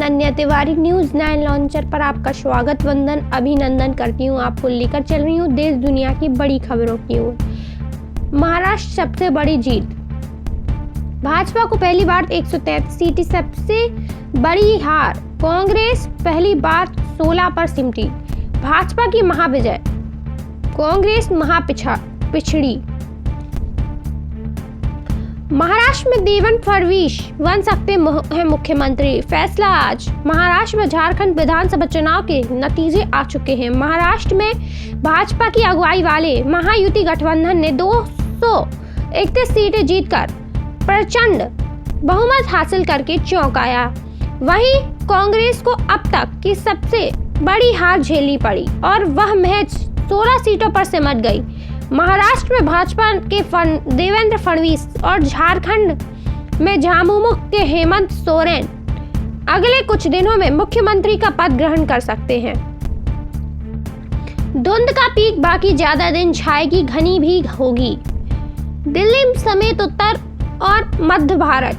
Ananya Tiwari news 9 launcher पर आपका स्वागत वंदन अभिनंदन करती हूँ। आपको लेकर चल रही हूँ देश दुनिया की बड़ी खबरों की ओर। महाराष्ट्र सबसे बड़ी जीत, भाजपा को पहली बार 133 सीटें, सबसे बड़ी हार, कांग्रेस पहली बार 16 पर सिमटी, भाजपा की महाविजय, कांग्रेस पिछड़ी। महाराष्ट्र में देवेंद्र फडणवीस बन सकते हैं मुख्यमंत्री, फैसला आज। महाराष्ट्र में झारखंड विधानसभा चुनाव के नतीजे आ चुके हैं। महाराष्ट्र में भाजपा की अगुवाई वाले महायुति गठबंधन ने 231 सीटें जीतकर प्रचंड बहुमत हासिल करके चौंकाया। वहीं कांग्रेस को अब तक की सबसे बड़ी हार झेलनी पड़ी और वह महज 16 सीटों पर सिमट गई। महाराष्ट्र में भाजपा के देवेंद्र फडणवीस और झारखंड में झामुमो के हेमंत सोरेन अगले कुछ दिनों में मुख्यमंत्री का पद ग्रहण कर सकते हैं। धुंध का पीक बाकी ज्यादा दिन छाएगी, घनी भी होगी। दिल्ली समेत उत्तर और मध्य भारत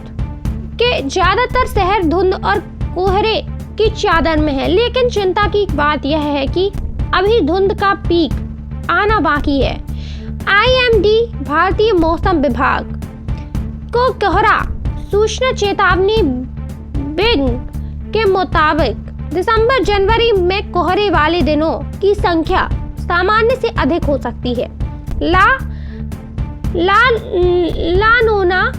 के ज्यादातर शहर धुंध और कोहरे की चादर में है, लेकिन चिंता की बात यह है कि अभी धुंध का पीक आना बाकी है। IMD भारतीय मौसम विभाग को कोहरा सूचना चेतावनी बिंग के मुताबिक दिसंबर जनवरी में कोहरे वाले दिनों की संख्या सामान्य से अधिक हो सकती है। लानोना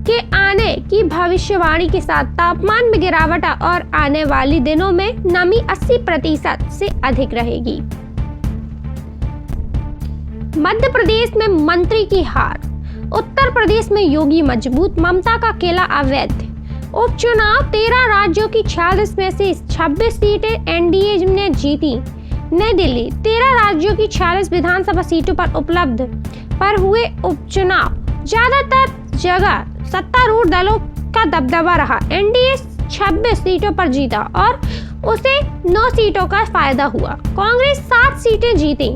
के आने की भविष्यवाणी के साथ तापमान में गिरावट और आने वाले दिनों में नमी 80% से अधिक रहेगी। मध्य प्रदेश में मंत्री की हार, उत्तर प्रदेश में योगी मजबूत, ममता का किला अवैध। उपचुनाव 13 राज्यों की 46 में से 26 सीटें एनडीए ने जीती। नई दिल्ली 13 राज्यों की 46 विधानसभा सीटों पर उपलब्ध पर हुए उपचुनाव ज्यादातर जगह सत्तारूढ़ दलों का दबदबा रहा। एनडीए 26 सीटों पर जीता और उसे 9 सीटों का फायदा हुआ। कांग्रेस 7 सीटें जीती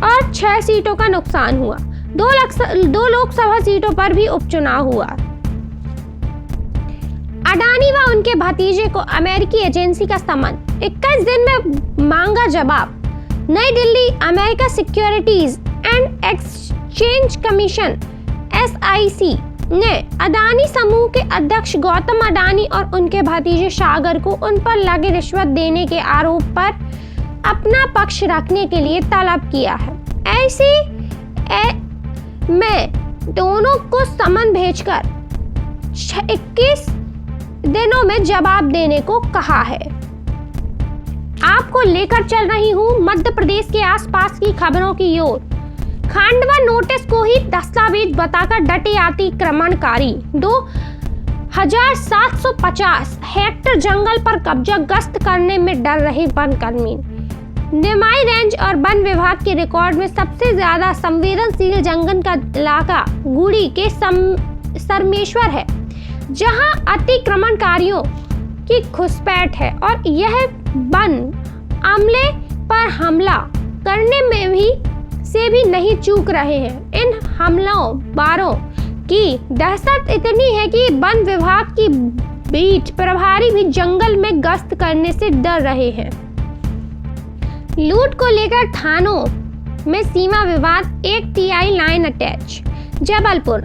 और 6 सीटों का नुकसान हुआ। 2 लोकसभा सीटों पर भी उपचुनाव हुआ। अडानी व उनके भतीजे को अमेरिकी एजेंसी का समन, 21 दिन में मांगा जवाब। नई Delhi America securities and exchange commission SIC ने अडानी समूह के अध्यक्ष गौतम अडानी और उनके भतीजे सागर को उन पर लगे रिश्वत देने के आरोप पर अपना पक्ष रखने के लिए तलब किया है। ऐसे में दोनों को समन भेजकर 21 दिनों में जवाब देने को कहा है। आपको लेकर चल रही हूँ मध्य प्रदेश के आसपास की खबरों की ओर। खांडवा नोटिस को ही दस्तावेज बताकर डटे अतिक्रमणकारी। 2750 हेक्टेयर जंगल पर कब्जा, गश्त करने में डर रहे वनकर्मी। निमाई रेंज और वन विभाग के रिकॉर्ड में सबसे ज्यादा संवेदनशील जंगल का इलाका गुड़ी के सरमेश्वर है, जहां अतिक्रमणकारियों की घुसपैठ है और यह वन अमले पर हमला करने में भी नहीं चूक रहे हैं। इन हमलों की दहशत इतनी है कि वन विभाग की बीट प्रभारी भी जंगल में गश्त करने से डर रहे हैं। लूट को लेकर थानों में सीमा विवाद, 1 TI लाइन अटैच। जबलपुर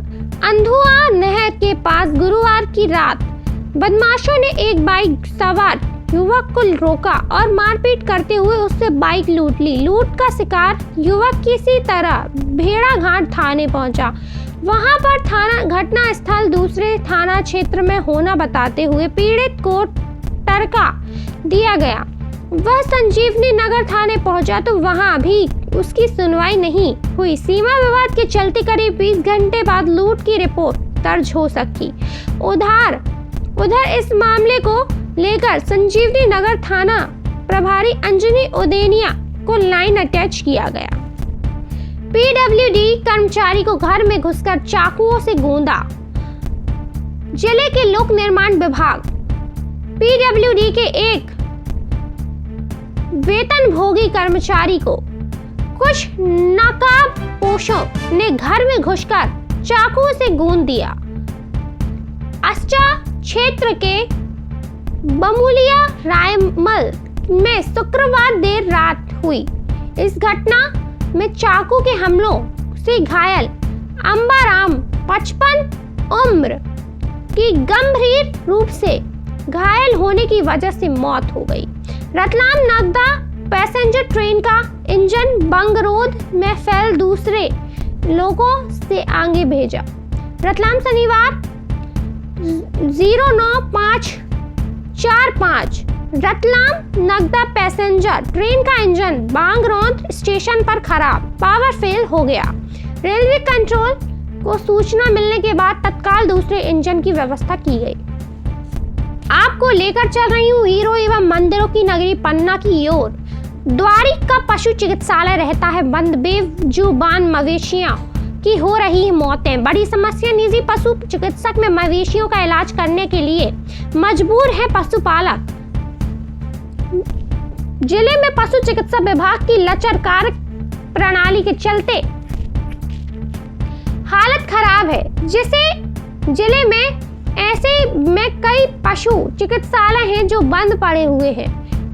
अंधुआ नहर के पास गुरुवार की रात बदमाशों ने एक बाइक सवार युवक को रोका और मारपीट करते हुए उससे बाइक लूट ली। लूट का शिकार युवक किसी तरह भेड़ाघाट थाने पहुंचा। वहां पर थाना घटना स्थल दूसरे थाना क्षेत्र में होना बताते हुए पीड़ित को टरका दिया गया। वह संजीवनी नगर थाने पहुंचा तो वहां भी उसकी सुनवाई नहीं हुई। सीमा विवाद के चलते करीब 20 घंटे बाद लूट की रिपोर्ट दर्ज हो सकी। उधर इस मामले को लेकर संजीवनी नगर थाना प्रभारी अंजनी उदेनिया को लाइन अटैच किया गया। PWD कर्मचारी को घर में घुसकर चाकुओं से गोंदा। जिले के लोक निर्माण विभाग PWD के एक वेतनभोगी कर्मचारी को कुछ नकाबपोशों ने घर में घुसकर चाकू से गोंद दिया। अस्चा क्षेत्र के बमुलिया रायमल में शुक्रवार देर रात हुई। इस घटना में चाकू के हमलों से घायल अंबाराम 55 उम्र की गंभीर रूप से घायल होने की वजह से मौत हो गई। रतलाम नगदा पैसेंजर ट्रेन का इंजन बंगरोध में फैल दूसरे लोगों से आगे भेजा। रतलाम शनिवार 09/5/45 रतलाम नगदा पैसेंजर ट्रेन का इंजन बांगरौंद स्टेशन पर खराब पावर फेल हो गया। रेलवे कंट्रोल को सूचना मिलने के बाद तत्काल दूसरे इंजन की व्यवस्था की गई। आपको लेकर चल रही हूँ हीरो एवं मंदिरों की नगरी पन्ना की ओर। द्वारी का पशु चिकित्सालय रहता है बंद, बेजुबान मवेशियों की हो रही मौतें बड़ी समस्या। निजी पशु चिकित्सक में मवेशियों का इलाज करने के लिए मजबूर है पशुपालक। जिले में पशु चिकित्सा विभाग की लचर कार्य प्रणाली के चलते हालत खराब है, जिसे जिले में ऐसे में कई पशु चिकित्सालय हैं जो बंद पड़े हुए हैं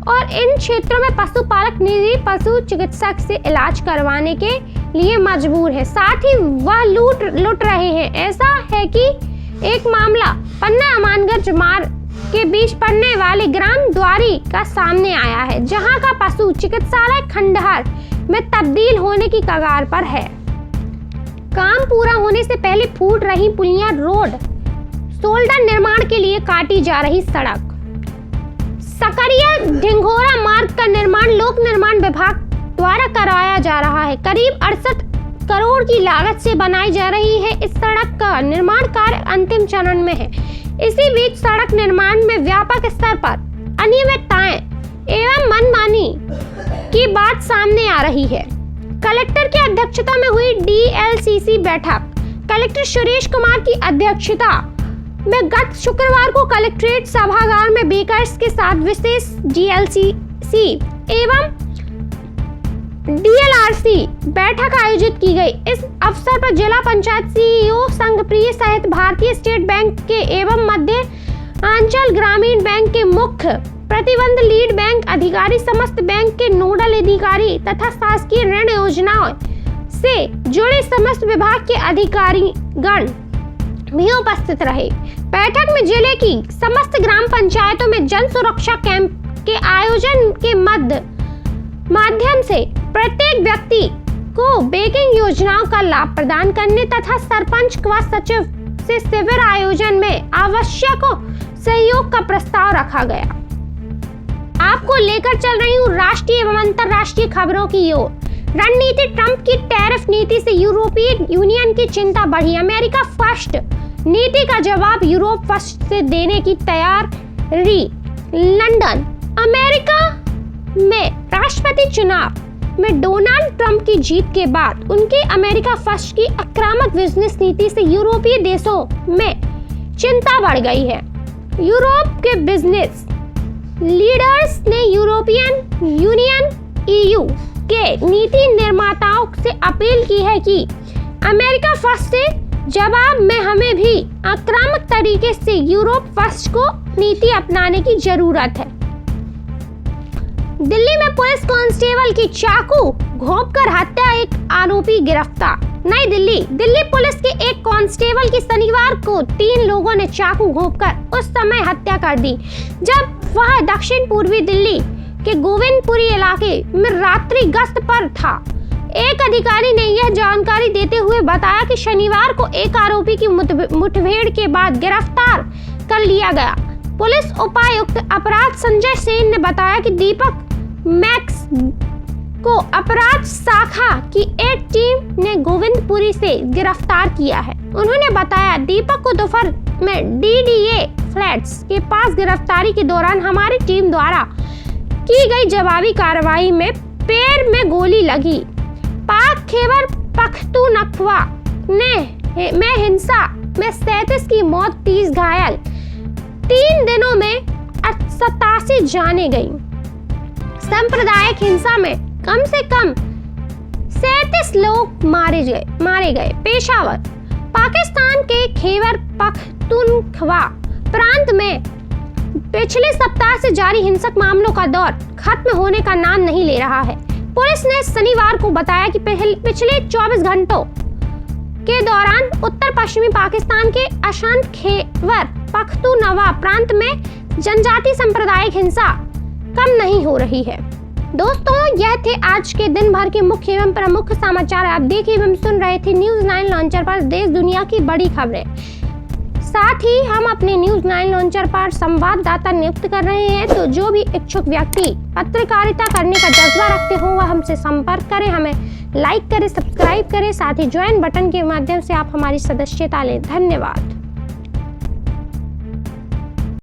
और इन क्षेत्रों में पशुपालक निजी पशु चिकित्सक से इलाज करवाने के लिए मजबूर है, साथ ही वह लूट रहे हैं। ऐसा है कि एक मामला पन्ना अमानगंज मार्ग के बीच पड़ने वाले ग्राम द्वारी का सामने आया है, जहां का पशु चिकित्सालय खंडहर में तब्दील होने की कगार पर है। काम पूरा होने से पहले फूट रही पुलिया रोड, सोल्डर निर्माण के लिए काटी जा रही सड़क, सकरिया ढिंगोरा मार्ग का निर्माण लोक निर्माण विभाग द्वारा कराया जा रहा है। करीब 68 करोड़ की लागत से बनाई जा रही है। इस सड़क का निर्माण कार्य अंतिम चरण में है। इसी बीच सड़क निर्माण में व्यापक स्तर पर अनियमितताएं एवं मनमानी की बात सामने आ रही है। कलेक्टर की अध्यक्षता में हुई डीएलसीसी बैठक कलेक्टर सुरेश कुमार की अध्यक्षता में गत शुक्रवार को कलेक्ट्रेट सभागार में बेकर्स के साथ विशेष डीएलसीसी एवं डीएलआरसी बैठक आयोजित की गई। इस अवसर पर जिला पंचायत सीईओ संघप्रिय सहित भारतीय स्टेट बैंक के एवं मध्यांचल ग्रामीण बैंक के मुख्य प्रतिबंध लीड बैंक अधिकारी, समस्त बैंक के नोडल अधिकारी तथा शासकीय ऋण योजनाओं से जुड़े समस्त विभाग के अधिकारीगण भी उपस्थित रहे। बैठक में जिले की समस्त ग्राम पंचायतों में जन सुरक्षा कैंप के आयोजन के माध्यम से प्रत्येक व्यक्ति को बैंकिंग योजनाओं का लाभ प्रदान करने तथा सरपंच व सचिव से शिविर आयोजन में आवश्यक सहयोग का प्रस्ताव रखा गया। आपको लेकर चल रही हूँ राष्ट्रीय एवं अंतर्राष्ट्रीय खबरों की ओर। रणनीति ट्रंप की टैरिफ नीति से यूरोपीय यूनियन की चिंता बढ़ी। अमेरिका फर्स्ट नीति का जवाब यूरोप फर्स्ट से देने की तैयारी। लंदन। अमेरिका में राष्ट्रपति चुनाव में डोनाल्ड ट्रंप की जीत के बाद उनकी अमेरिका फर्स्ट की आक्रामक बिजनेस नीति से यूरोपीय देशों में चिंता बढ़ गई है। यूरोप के बिजनेस लीडर्स ने यूरोपियन यूनियन ईयू के नीति निर्माताओं से अपील की है कि अमेरिका फर्स्ट से जवाब में हमें भी आक्रामक तरीके से यूरोप फर्स्ट को नीति अपनाने की जरूरत है। दिल्ली में पुलिस कांस्टेबल की चाकू घोंपकर हत्या, एक आरोपी गिरफ्तार। नई दिल्ली। दिल्ली पुलिस के एक कांस्टेबल की शनिवार को 3 लोगों ने चाकू घोंपकर उस समय हत्या कर दी जब वह दक्षिण पूर्वी दिल्ली के गोविंदपुरी इलाके में रात्रि गश्त पर था। एक अधिकारी ने यह जानकारी देते हुए बताया कि शनिवार को एक आरोपी की मुठभेड़ के बाद गिरफ्तार कर लिया गया। पुलिस उपायुक्त अपराध संजय सेन ने बताया कि दीपक मैक्स को अपराध शाखा की एक टीम ने गोविंदपुरी से गिरफ्तार किया है। उन्होंने बताया, दीपक को दोपहर में डीडीए फ्लैट्स के पास गिरफ्तारी के दौरान हमारी टीम द्वारा की गई जवाबी कार्रवाई में पैर में गोली लगी। पाक खैबर पख्तूनख्वा में हिंसा में 37 की मौत, 30 घायल। 3 दिनों में 87 जाने गई। सांप्रदायिक हिंसा में कम से कम 37 लोग मारे गए। पेशावर। पाकिस्तान के खैबर पख्तूनख्वा प्रांत में पिछले सप्ताह से जारी हिंसक मामलों का दौर खत्म होने का नाम नहीं ले रहा है। पुलिस ने शनिवार को बताया कि पिछले 24 घंटों के दौरान उत्तर पश्चिमी पाकिस्तान के अशांत खैबर पख्तूनख्वा प्रांत में जनजातीय सांप्रदायिक हिंसा कम नहीं हो रही है। दोस्तों, यह थे आज के दिन भर के मुख्य एवं प्रमुख समाचार। आप देख एवं सुन रहे थे न्यूज़ 9 लॉन्चर पर देश दुनिया की बड़ी खबरें। साथ ही हम अपने न्यूज़ 9 लॉन्चर पर संवाददाता नियुक्त कर रहे हैं, तो जो भी इच्छुक व्यक्ति पत्रकारिता करने का जज्बा रखते हो वह हमसे संपर्क करें, हमें लाइक करें, सब्सक्राइब करें, साथ ही ज्वाइन बटन के माध्यम से आप हमारी सदस्यता लें। धन्यवाद।